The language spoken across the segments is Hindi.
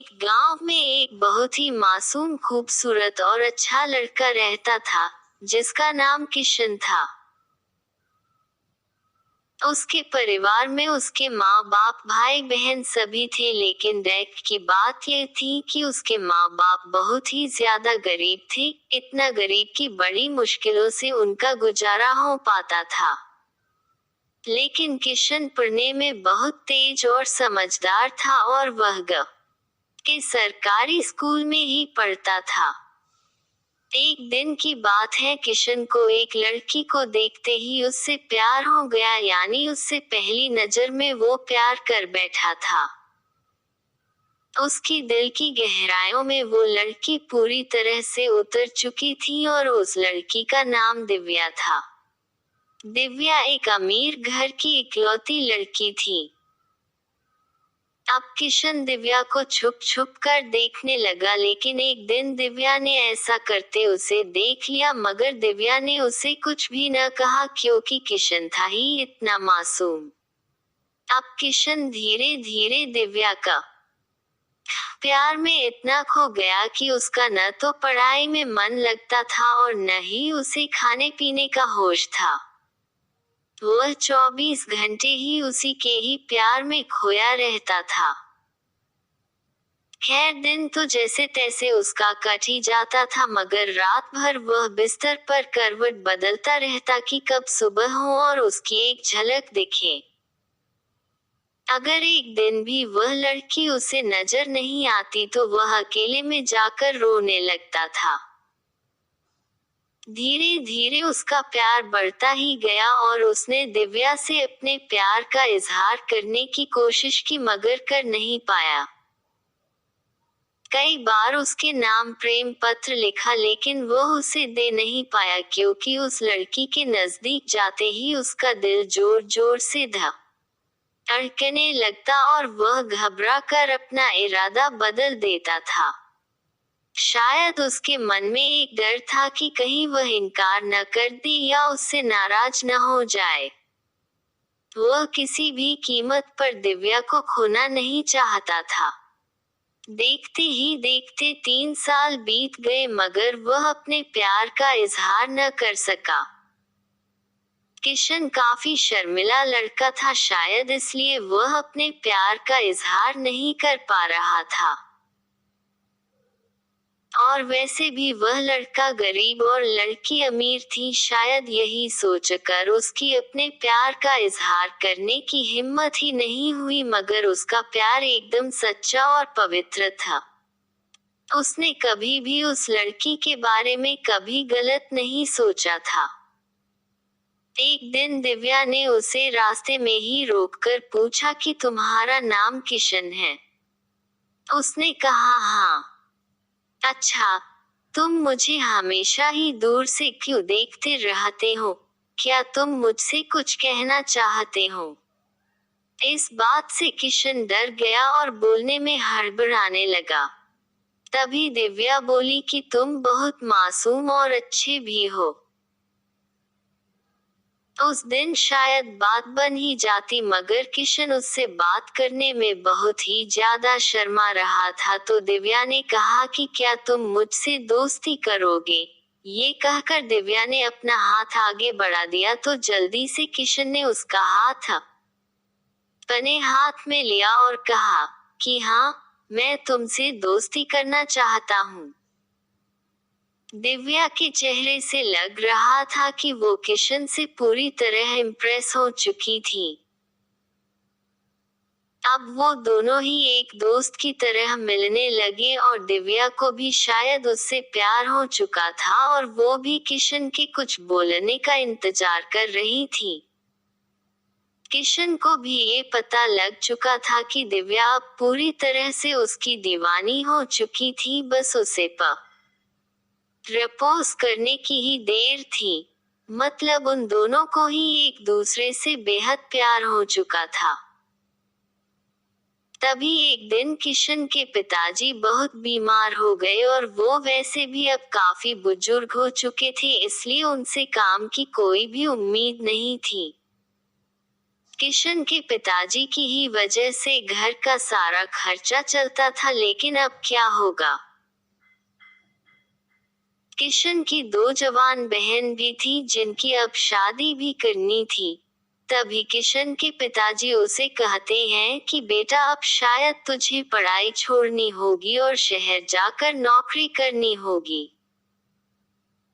गांव में एक बहुत ही मासूम, खूबसूरत और अच्छा लड़का रहता था, जिसका नाम किशन था। उसके परिवार में उसके माँ बाप, भाई बहन सभी थे, लेकिन दुख की बात यह थी कि उसके माँ बाप बहुत ही ज्यादा गरीब थे, इतना गरीब कि बड़ी मुश्किलों से उनका गुजारा हो पाता था। लेकिन किशन पढ़ने में बहुत तेज और समझदार था और वह के सरकारी स्कूल में ही पढ़ता था। एक दिन की बात है, किशन को एक लड़की को देखते ही उससे प्यार हो गया, यानी उससे पहली नजर में वो प्यार कर बैठा था। उसकी दिल की गहराइयों में वो लड़की पूरी तरह से उतर चुकी थी और उस लड़की का नाम दिव्या था। दिव्या एक अमीर घर की इकलौती लड़की थी। अब किशन दिव्या को छुप छुप कर देखने लगा, लेकिन एक दिन दिव्या ने ऐसा करते उसे देख लिया, मगर दिव्या ने उसे कुछ भी न कहा, क्योंकि किशन था ही इतना मासूम। अब किशन धीरे धीरे दिव्या का प्यार में इतना खो गया कि उसका न तो पढ़ाई में मन लगता था और न ही उसे खाने पीने का होश था। वह 24 घंटे ही उसी के ही प्यार में खोया रहता था। खैर, दिन तो जैसे तैसे उसका कट ही जाता था, मगर रात भर वह बिस्तर पर करवट बदलता रहता कि कब सुबह हो और उसकी एक झलक दिखे। अगर एक दिन भी वह लड़की उसे नजर नहीं आती तो वह अकेले में जाकर रोने लगता था। धीरे धीरे उसका प्यार बढ़ता ही गया और उसने दिव्या से अपने प्यार का इजहार करने की कोशिश की, मगर कर नहीं पाया। कई बार उसके नाम प्रेम पत्र लिखा, लेकिन वह उसे दे नहीं पाया, क्योंकि उस लड़की के नजदीक जाते ही उसका दिल जोर जोर से धड़कने लगता और वह घबरा कर अपना इरादा बदल देता था। शायद उसके मन में एक डर था कि कहीं वह इनकार न कर दे या उससे नाराज न हो जाए। वह किसी भी कीमत पर दिव्या को खोना नहीं चाहता था। देखते ही देखते 3 साल बीत गए, मगर वह अपने प्यार का इजहार न कर सका। किशन काफी शर्मिला लड़का था, शायद इसलिए वह अपने प्यार का इजहार नहीं कर पा रहा था। और वैसे भी वह लड़का गरीब और लड़की अमीर थी, शायद यही सोचकर उसकी अपने प्यार का इजहार करने की हिम्मत ही नहीं हुई, मगर उसका प्यार एकदम सच्चा और पवित्र था। उसने कभी भी उस लड़की के बारे में कभी गलत नहीं सोचा था। एक दिन दिव्या ने उसे रास्ते में ही रोककर पूछा कि तुम्हारा नाम किशन है? उसने कहा हाँ। अच्छा, तुम मुझे हमेशा ही दूर से क्यों देखते रहते हो? क्या तुम मुझसे कुछ कहना चाहते हो? इस बात से किशन डर गया और बोलने में हड़बड़ाने लगा। तभी दिव्या बोली कि तुम बहुत मासूम और अच्छे भी हो। उस दिन शायद बात बन ही जाती, मगर किशन उससे बात करने में बहुत ही ज्यादा शर्मा रहा था, तो दिव्या ने कहा कि क्या तुम मुझसे दोस्ती करोगे? ये कहकर दिव्या ने अपना हाथ आगे बढ़ा दिया, तो जल्दी से किशन ने उसका हाथ अपने हाथ में लिया और कहा कि हाँ, मैं तुमसे दोस्ती करना चाहता हूँ। दिव्या के चेहरे से लग रहा था कि वो किशन से पूरी तरह इम्प्रेस हो चुकी थी। अब वो दोनों ही एक दोस्त की तरह मिलने लगे और दिव्या को भी शायद उससे प्यार हो चुका था और वो भी किशन के कुछ बोलने का इंतजार कर रही थी। किशन को भी ये पता लग चुका था कि दिव्या अब पूरी तरह से उसकी दीवानी हो चुकी थी, बस उसे प्रपोज करने की ही देर थी। मतलब उन दोनों को ही एक दूसरे से बेहद प्यार हो चुका था। तभी एक दिन किशन के पिताजी बहुत बीमार हो गए और वो वैसे भी अब काफी बुजुर्ग हो चुके थे, इसलिए उनसे काम की कोई भी उम्मीद नहीं थी। किशन के पिताजी की ही वजह से घर का सारा खर्चा चलता था, लेकिन अब क्या होगा? किशन की दो जवान बहन भी थी जिनकी अब शादी भी करनी थी। तभी किशन के पिताजी उसे कहते हैं कि बेटा, अब शायद तुझे पढ़ाई छोड़नी होगी और शहर जाकर नौकरी करनी होगी।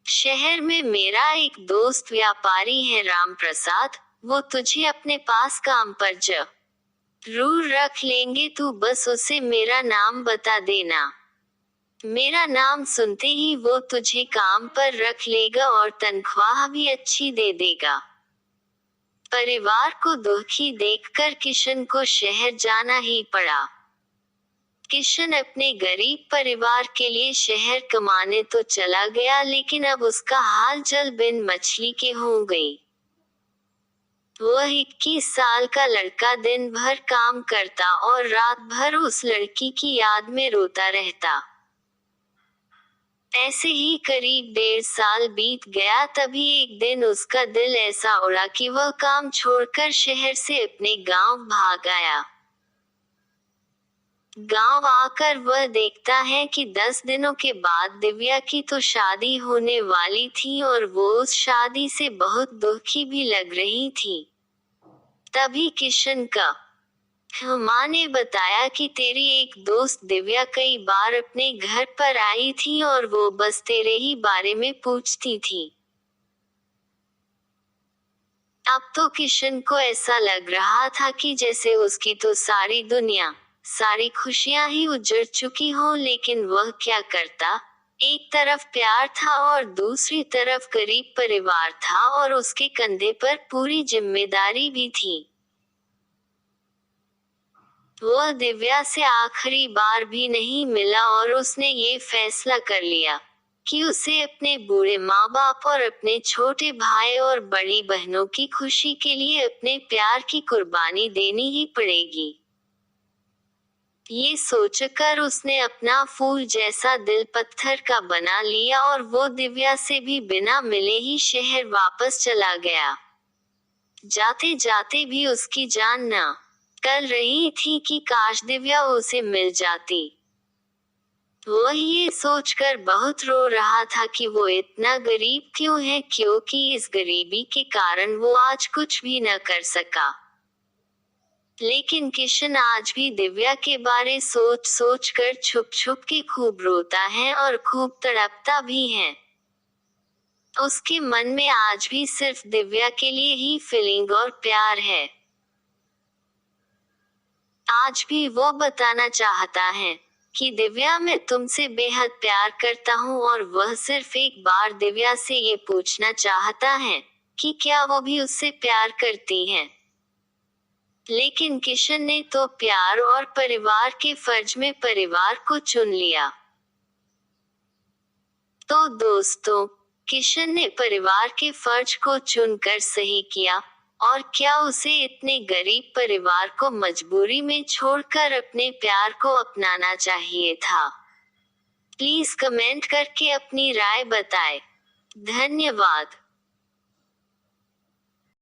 शहर में मेरा एक दोस्त व्यापारी है राम प्रसाद, वो तुझे अपने पास काम पर जरूर रख लेंगे, तू बस उसे मेरा नाम बता देना। मेरा नाम सुनते ही वो तुझे काम पर रख लेगा और तनख्वाह भी अच्छी दे देगा। परिवार को दुखी देखकर किशन को शहर जाना ही पड़ा। किशन अपने गरीब परिवार के लिए शहर कमाने तो चला गया, लेकिन अब उसका हाल जल बिन मछली के हो गई। वह 21 साल का लड़का दिन भर काम करता और रात भर उस लड़की की याद में रोता रहता। ऐसे ही करीब 1.5 साल बीत गया, तभी एक दिन उसका दिल ऐसा उड़ा कि वह काम छोड़कर शहर से अपने गांव भाग आया। गांव आकर वह देखता है कि 10 दिनों के बाद दिव्या की तो शादी होने वाली थी और वो उस शादी से बहुत दुखी भी लग रही थी। तभी किशन का माँ ने बताया कि तेरी एक दोस्त दिव्या कई बार अपने घर पर आई थी और वो बस तेरे ही बारे में पूछती थी। अब तो किशन को ऐसा लग रहा था कि जैसे उसकी तो सारी दुनिया, सारी खुशियां ही उजड़ चुकी हों, लेकिन वह क्या करता? एक तरफ प्यार था और दूसरी तरफ गरीब परिवार था और उसके कंधे पर पूरी जिम्मेदारी भी थी। वह दिव्या से आखिरी बार भी नहीं मिला और उसने ये फैसला कर लिया कि उसे अपने बूढ़े माँ बाप और अपने छोटे भाई और बड़ी बहनों की खुशी के लिए अपने प्यार की कुर्बानी देनी ही पड़ेगी। ये सोचकर उसने अपना फूल जैसा दिल पत्थर का बना लिया और वो दिव्या से भी बिना मिले ही शहर वापस चला गया। जाते जाते भी उसकी जान न कर रही थी कि काश दिव्या उसे मिल जाती। वह ये सोचकर बहुत रो रहा था कि वो इतना गरीब क्यों है, क्योंकि इस गरीबी के कारण वो आज कुछ भी न कर सका। लेकिन किशन आज भी दिव्या के बारे सोच सोच कर छुप छुप के खूब रोता है और खूब तड़पता भी है। उसके मन में आज भी सिर्फ दिव्या के लिए ही फीलिंग और प्यार है। आज भी वो बताना चाहता है कि दिव्या, मैं तुमसे बेहद प्यार करता हूँ, और वह सिर्फ एक बार दिव्या से ये पूछना चाहता है कि क्या वो भी उससे प्यार करती है। लेकिन किशन ने तो प्यार और परिवार के फर्ज में परिवार को चुन लिया। तो दोस्तों, किशन ने परिवार के फर्ज को चुनकर सही किया, और क्या उसे इतने गरीब परिवार को मजबूरी में छोड़कर अपने प्यार को अपनाना चाहिए था? प्लीज कमेंट करके अपनी राय बताएं। धन्यवाद।